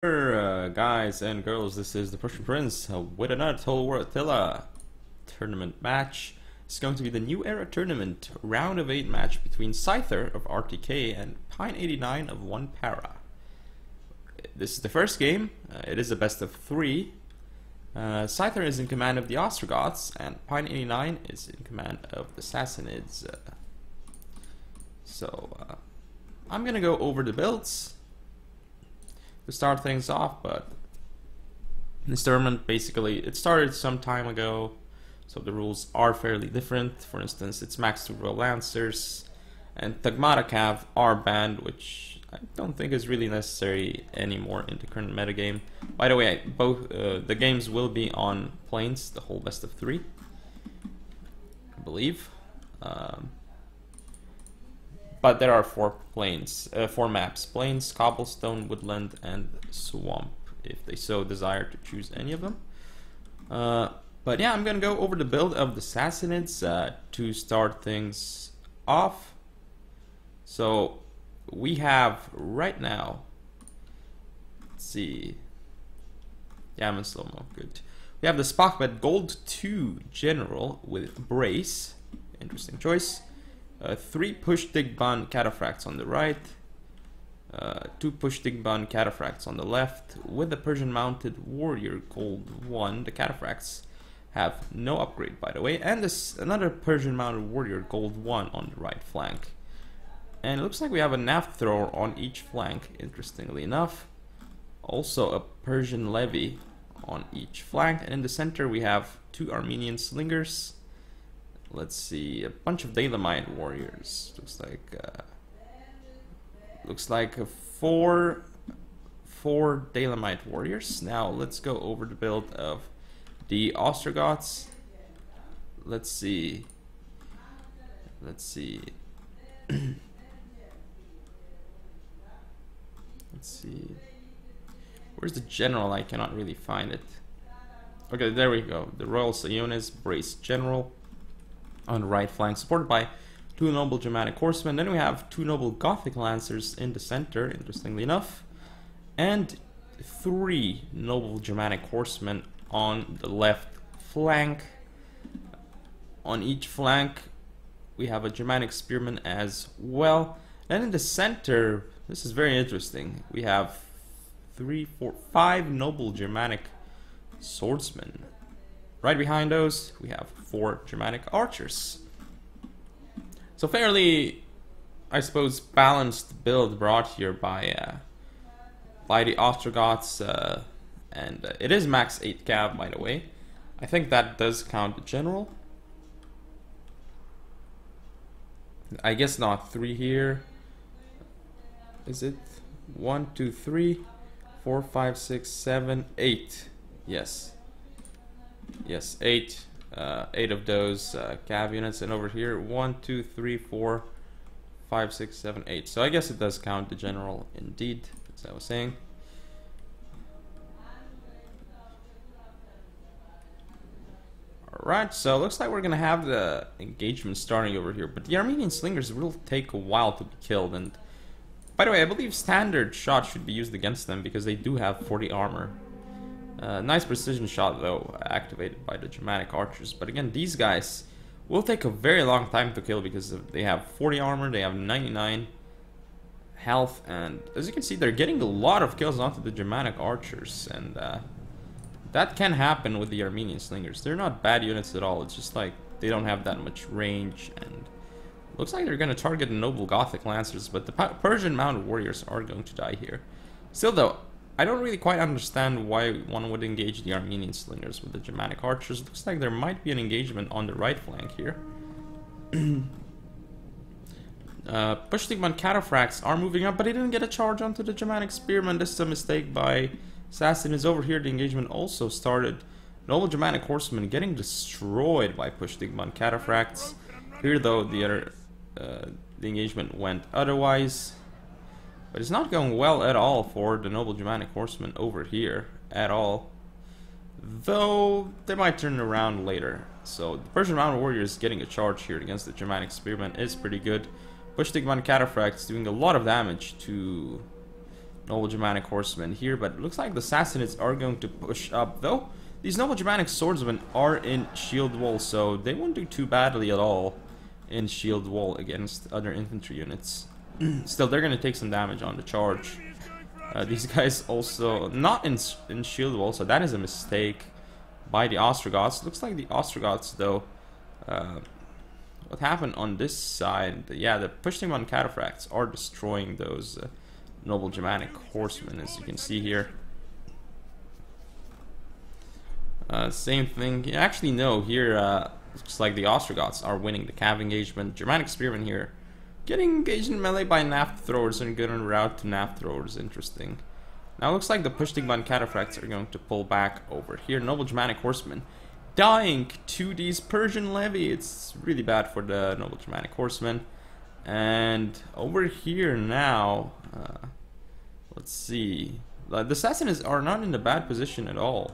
Guys and girls, this is the Prussian Prince with another Total War Attila tournament match. It's going to be the New Era tournament round of 8 match between Scyther of RTK and Pine89 of 1 Para. This is the first game. It is a best of 3. Scyther is in command of the Ostrogoths and Pine89 is in command of the Sassanids. I'm gonna go over the builds to start things off, but this tournament basically it started some time ago, so the rules are fairly different. For instance, it's max 2 Royal Lancers and Tagmata Cav are banned, which I don't think is really necessary anymore in the current metagame. By the way, both the games will be on planes, the whole best of 3, I believe. But there are 4 maps: plains, cobblestone, woodland, and swamp, if they so desire to choose any of them. But yeah, I'm gonna go over the build of the Sassanids to start things off. So we have right now, let's see, yeah, I'm in slow-mo, good. We have the Spockbed Gold 2 General with Brace, interesting choice. 3 Push Digban Cataphracts on the right, 2 Push Digban Cataphracts on the left, with the Persian Mounted Warrior Gold 1. The Cataphracts have no upgrade, by the way, and this another Persian Mounted Warrior Gold 1 on the right flank. And it looks like we have a Nav Thrower on each flank, interestingly enough. Also a Persian Levy on each flank, and in the center we have 2 Armenian Slingers. Let's see, a bunch of Dalamite warriors. Looks like a four Dalamite warriors. Now let's go over the build of the Ostrogoths. Let's see. Let's see. Where's the general? I cannot really find it. Okay, there we go. The Royal Sionis Brace General on the right flank, supported by 2 noble Germanic horsemen. Then we have 2 noble Gothic lancers in the center, interestingly enough, and 3 noble Germanic horsemen on the left flank. On each flank we have a Germanic spearman as well. Then in the center, this is very interesting, we have 5 noble Germanic swordsmen. Right behind those, we have 4 Germanic archers. So fairly, I suppose, balanced build brought here by the Ostrogoths, and it is max 8 cav, by the way. I think that does count the general. I guess not 3 here. Is it 1, 2, 3, 4, 5, 6, 7, 8? Yes. Yes, 8 of those cav units, and over here 1, 2, 3, 4, 5, 6, 7, 8. So I guess it does count the general indeed, as I was saying. Alright, so it looks like we're gonna have the engagement starting over here, but the Armenian slingers will take a while to be killed. And by the way, I believe standard shot should be used against them because they do have 40 armor. Nice precision shot though, activated by the Germanic archers. But again, these guys will take a very long time to kill because they have 40 armor, they have 99 health, and as you can see, they're getting a lot of kills onto the Germanic archers, and that can happen with the Armenian slingers. They're not bad units at all, it's just like they don't have that much range, and looks like they're going to target the noble Gothic lancers, but the Persian mounted warriors are going to die here. Still though, I don't really quite understand why one would engage the Armenian slingers with the Germanic archers. Looks like there might be an engagement on the right flank here. Push Digban Cataphracts are moving up, but they didn't get a charge onto the Germanic spearmen. This is a mistake by Sassanids. Over here, the engagement also started. Noble Germanic horsemen getting destroyed by Push Digban Cataphracts. Here though, the engagement went otherwise. But it's not going well at all for the noble Germanic horsemen over here at all. Though they might turn around later. So the Persian mounted warriors getting a charge here against the Germanic spearmen is pretty good. Push Digban Cataphracts doing a lot of damage to Noble Germanic Horsemen here, but it looks like the Sassanids are going to push up, though. These Noble Germanic Swordsmen are in shield wall, so they won't do too badly at all in shield wall against other infantry units. Still, they're going to take some damage on the charge. These guys also not in shield wall, so that is a mistake by the Ostrogoths. Looks like the Ostrogoths, though, what happened on this side, yeah, the pushing on cataphracts are destroying those Noble Germanic Horsemen, as you can see here. Same thing. Actually, no, here looks like the Ostrogoths are winning the cav engagement. Germanic Spearmen here getting engaged in melee by Naft throwers and good en route to Naft throwers. Interesting. Now it looks like the Pushtigban cataphracts are going to pull back over here. Noble Germanic Horsemen dying to these Persian levy. It's really bad for the Noble Germanic Horsemen. And over here now, let's see. The Sassanids are not in a bad position at all,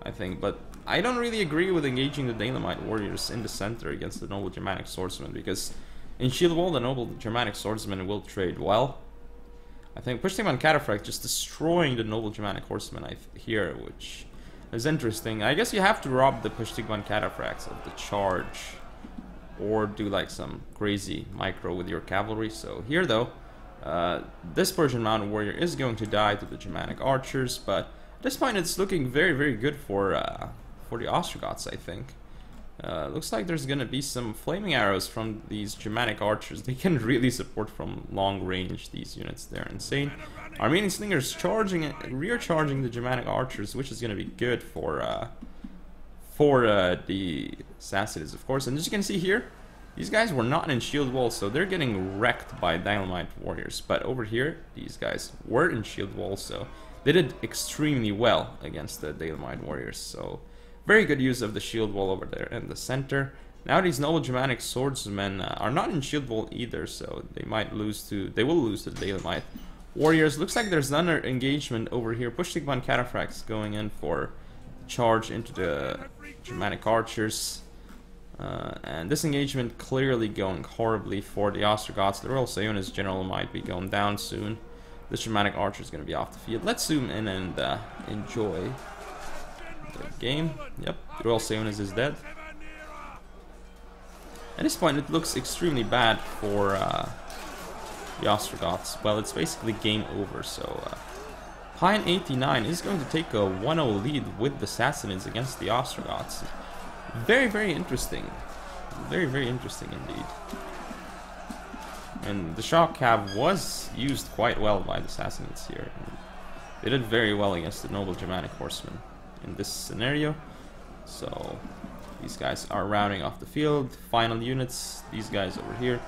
I think, but I don't really agree with engaging the Dalemite warriors in the center against the Noble Germanic Swordsmen, because in shield wall the Noble Germanic Swordsmen will trade well. I think pushing on Cataphract just destroying the Noble Germanic Horsemen here, which is interesting. I guess you have to rob the Pushtigban Cataphracts of the charge, or do like some crazy micro with your cavalry. So here though, this Persian mounted warrior is going to die to the Germanic archers, but at this point it's looking very, very good for the Ostrogoths, I think. Looks like there's gonna be some flaming arrows from these Germanic archers. They can really support from long range, these units. They're insane. Armenian slingers charging, rear charging the Germanic archers, which is gonna be good for the Sassanids, of course. And as you can see here, these guys were not in shield wall, so they're getting wrecked by Dynamite warriors. But over here, these guys were in shield wall, so they did extremely well against the Dynamite warriors. So very good use of the shield wall over there in the center. Now these Noble Germanic Swordsmen are not in shield wall either, so they will lose to the Dalemite warriors. Looks like there's another engagement over here. Pushtigban Cataphracts going in for charge into the Germanic archers. And this engagement clearly going horribly for the Ostrogoths. The Royal Sionis general might be going down soon. This Germanic archer is going to be off the field. Let's zoom in and enjoy the game. Yep, the Royal Sionis is dead. At this point, it looks extremely bad for the Ostrogoths. Well, it's basically game over. So Pine89 is going to take a 1-0 lead with the Sassanids against the Ostrogoths. Very, very interesting. Very, very interesting indeed. And the shock cav was used quite well by the Sassanids here. They did very well against the Noble Germanic Horsemen in this scenario. So these guys are rounding off the field. Final units, these guys over here.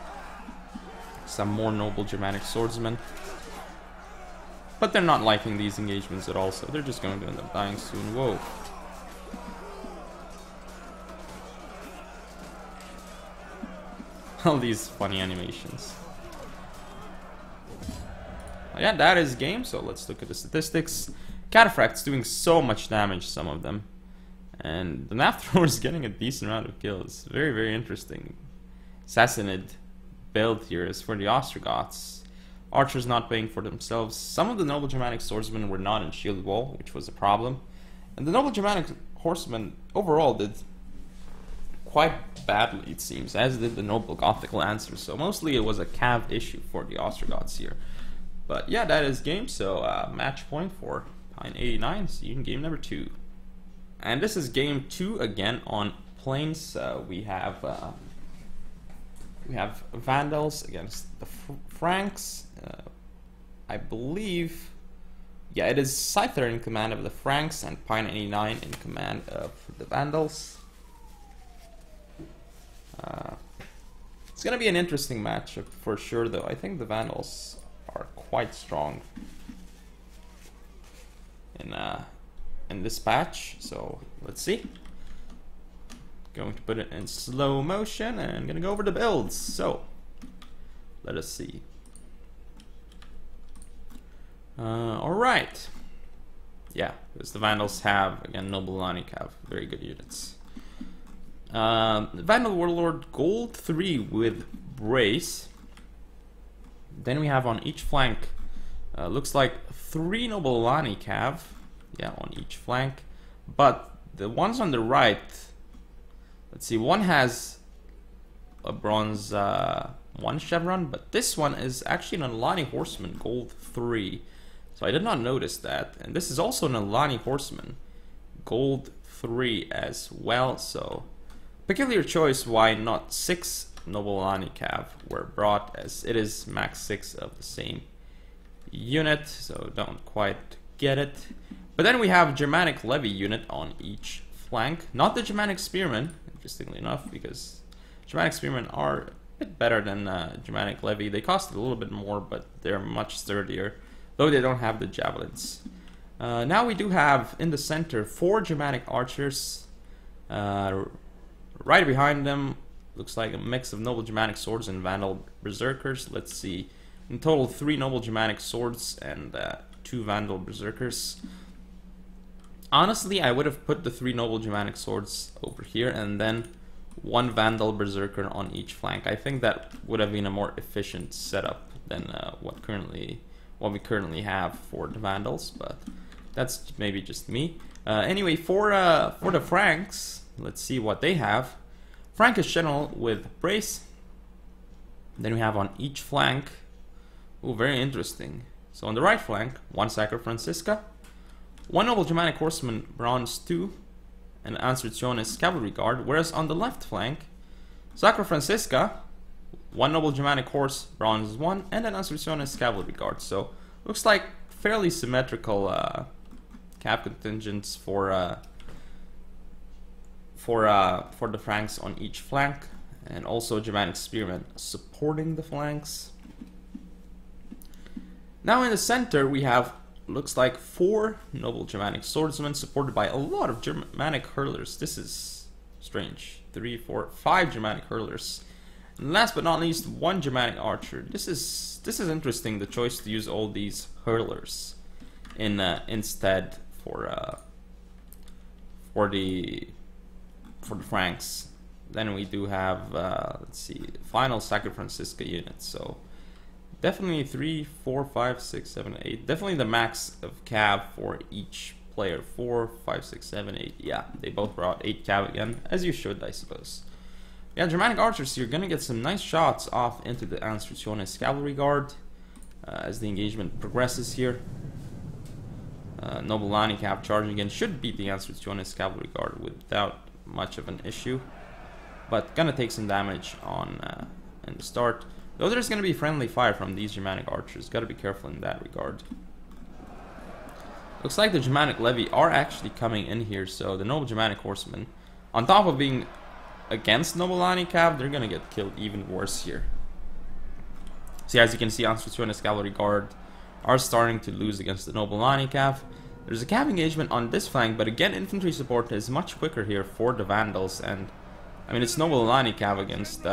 Some more Noble Germanic Swordsmen. But they're not liking these engagements at all, so they're just going to end up dying soon. Whoa. All these funny animations. Yeah, that is game, so let's look at the statistics. Cataphract's doing so much damage, some of them. And the Naft thrower is getting a decent amount of kills. Very, very interesting. Sassanid build here is for the Ostrogoths. Archers not paying for themselves. Some of the Noble Germanic Swordsmen were not in shield wall, which was a problem. And the Noble Germanic Horsemen overall did quite badly, it seems, as did the Noble Gothic Lancers. So mostly it was a cav issue for the Ostrogoths here. But yeah, that is game, so match point for Pine89. See you in game number 2. And this is game 2 again on plains. We have Vandals against the Franks. I believe, yeah, it is Scyther in command of the Franks and Pine89 in command of the Vandals. It's gonna be an interesting matchup for sure, though. I think the Vandals are quite strong in this patch, so let's see. Going to put it in slow motion and gonna go over the builds. So let us see. All right, yeah, because the Vandals have, again, Noble Lanic have very good units. Vandal Warlord Gold 3 with Brace. Then we have on each flank Looks like 3 Noble Alani Cav, yeah, on each flank. But the ones on the right, let's see, one has a bronze 1 chevron, but this one is actually an Alani Horseman, gold 3. So I did not notice that. And this is also an Alani Horseman, gold 3 as well. So peculiar choice why not 6 Noble Alani Cav were brought, as it is max 6 of the same unit, so don't quite get it. But then we have Germanic Levy unit on each flank, not the Germanic Spearmen, interestingly enough, because Germanic Spearmen are a bit better than Germanic Levy. They cost a little bit more, but they're much sturdier, though they don't have the javelins. Now we do have in the center 4 Germanic archers. Right behind them looks like a mix of Noble Germanic swords and Vandal Berserkers. Let's see, in total 3 Noble Germanic swords and 2 Vandal Berserkers. Honestly, I would have put the 3 Noble Germanic swords over here and then 1 Vandal Berserker on each flank. I think that would have been a more efficient setup than what we currently have for the Vandals, but that's maybe just me. Anyway, for the Franks, let's see what they have. Frankish General with Brace. Then we have on each flank, oh, very interesting. So on the right flank, 1 Sacro Francisca, 1 Noble Germanic Horseman, bronze 2, and Ansertionis Cavalry Guard, whereas on the left flank, Sacro Francisca, 1 Noble Germanic Horse, bronze 1, and an Ansertionis Cavalry Guard. So looks like fairly symmetrical cav contingents for the Franks on each flank, and also Germanic Spearmen supporting the flanks. Now in the center we have, looks like 4 Noble Germanic Swordsmen supported by a lot of Germanic Hurlers. This is strange. 3, 4, 5 Germanic Hurlers. And last but not least, 1 Germanic Archer. This is interesting, the choice to use all these Hurlers in instead for the Franks. Then we do have let's see, final Sacro Francisca units. So definitely 3, 4, 5, 6, 7, 8. Definitely the max of cav for each player. 4, 5, 6, 7, 8. Yeah, they both brought 8 cav again, as you should, I suppose. Yeah, Germanic archers, you're gonna get some nice shots off into the Ansertionis Cavalry Guard as the engagement progresses here. Noble Alani Cav charging in should beat the Ansertionis Cavalry Guard without much of an issue, but gonna take some damage on in the start. Though there's gonna be friendly fire from these Germanic archers, gotta be careful in that regard. Looks like the Germanic Levy are actually coming in here, so the Noble Germanic Horsemen, on top of being against Noble Alani Cav, they're gonna get killed even worse here. See, as you can see, Ansertionis Cavalry Guard are starting to lose against the Noble Alani Cav. There's a cav engagement on this flank, but again, infantry support is much quicker here for the Vandals, and I mean, it's Noble Alani Cav against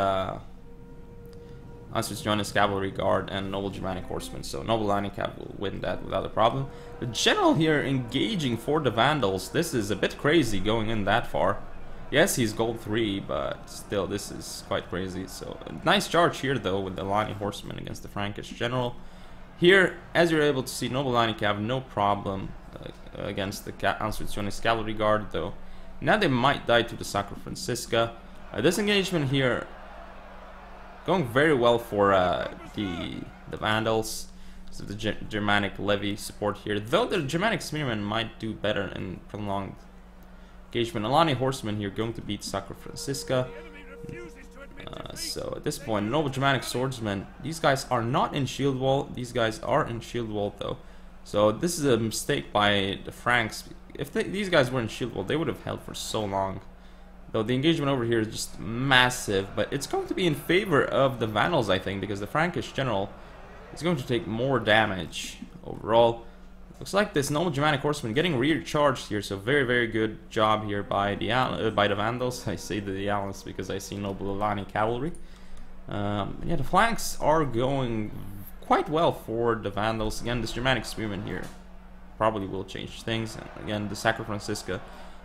Ansertionis Cavalry Guard and Noble Germanic Horsemen, so Noble Alani Cav will win that without a problem. The General here engaging for the Vandals, this is a bit crazy going in that far. Yes, he's gold 3, but still, this is quite crazy. So, a nice charge here, though, with the Alani Horsemen against the Frankish General. Here, as you're able to see, Noble Alani Cav, no problem against the Ansertionis Cavalry Guard, though. Now they might die to the Sacro Francisca. This engagement here going very well for the Vandals. So the Germanic Levy support here, though the Germanic Spearmen might do better in prolonged engagement. Alani Horsemen here going to beat Sacro Francisca. So at this point, Noble Germanic Swordsmen, these guys are not in shield wall. These guys are in shield wall, though. So this is a mistake by the Franks. If these guys were in shield wall, they would have held for so long. Though the engagement over here is just massive, but it's going to be in favor of the Vandals, I think, because the Frankish General is going to take more damage overall. Looks like this Noble Germanic Horseman getting recharged here, so very, very good job here by the Vandals. I say the Alans because I see Noble Alani Cavalry. Yeah, the flanks are going quite well for the Vandals. Again, this Germanic Spearman here probably will change things. And again, the Sacro Francisca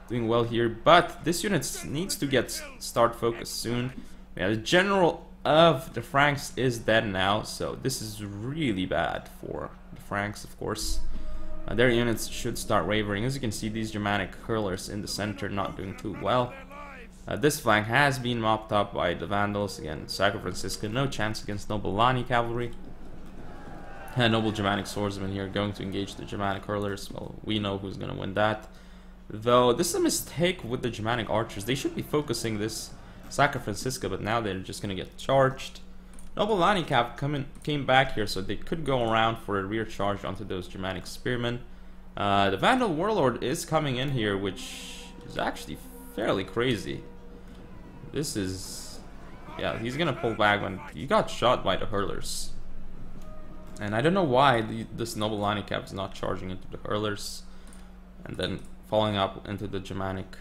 doing well here, but this unit needs to get start focus soon. Yeah, the General of the Franks is dead now, so this is really bad for the Franks, of course. Their units should start wavering. As you can see, these Germanic hurlers in the center not doing too well. This flank has been mopped up by the Vandals. Again, Sacro Francisco, no chance against Noble Lani cavalry. Noble Germanic swordsmen here going to engage the Germanic hurlers. Well, we know who's going to win that. Though, this is a mistake with the Germanic archers. They should be focusing this Sacro Francisco, but now they're just going to get charged. Noble Lani cav came back here, so they could go around for a rear charge onto those Germanic spearmen. The Vandal Warlord is coming in here, which is actually fairly crazy. This is... yeah, he's gonna pull back when he got shot by the hurlers. And I don't know why this Noble Lani cav is not charging into the hurlers and then falling up into the Germanic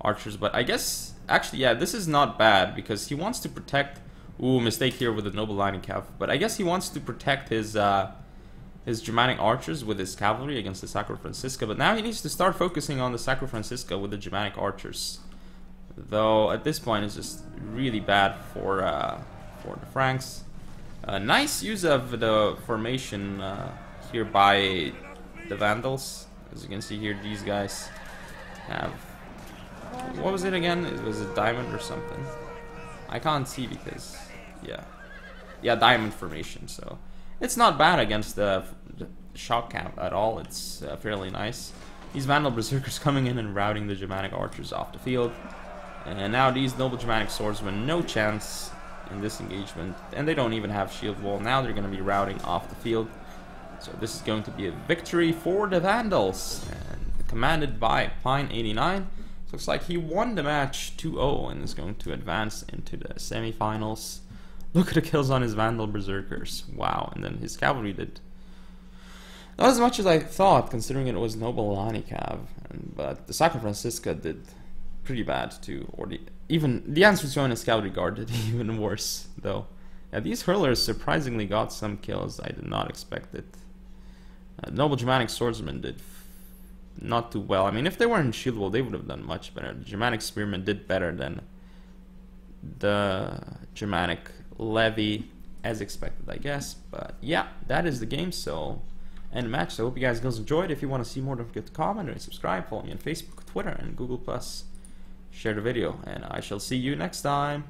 archers. But I guess, actually, yeah, this is not bad because he wants to protect... ooh, mistake here with the Noble Lani cav. But I guess he wants to protect his Germanic archers with his cavalry against the Sacro Francisco. But now he needs to start focusing on the Sacro Francisco with the Germanic archers. Though at this point it's just really bad for the Franks. Nice use of the formation here by the Vandals. As you can see here, these guys have... what was it again? It was a diamond or something. I can't see because... yeah, diamond formation. So it's not bad against the shock camp at all. It's fairly nice. These Vandal Berserkers coming in and routing the Germanic archers off the field. And now these Noble Germanic swordsmen, no chance in this engagement. And they don't even have shield wall. Now they're going to be routing off the field. So this is going to be a victory for the Vandals. And commanded by Pine89. Looks like he won the match 2-0 and is going to advance into the semifinals. Look at the kills on his Vandal Berserkers. Wow, and then his cavalry did not as much as I thought, considering it was Noble Lani cav. But the Sacro Francisco did pretty bad too. Or even the Ansucionist cavalry guard did even worse, though. Yeah, these hurlers surprisingly got some kills. I did not expect it. Noble Germanic swordsmen did not too well. I mean, if they weren't in shield wall, they would have done much better. The Germanic spearmen did better than the Germanic levy, as expected, I guess. But yeah, that is the game. So end match. So I hope you guys enjoyed. If you want to see more, don't forget to comment and subscribe. Follow me on Facebook, Twitter, and Google+. Share the video, and I shall see you next time.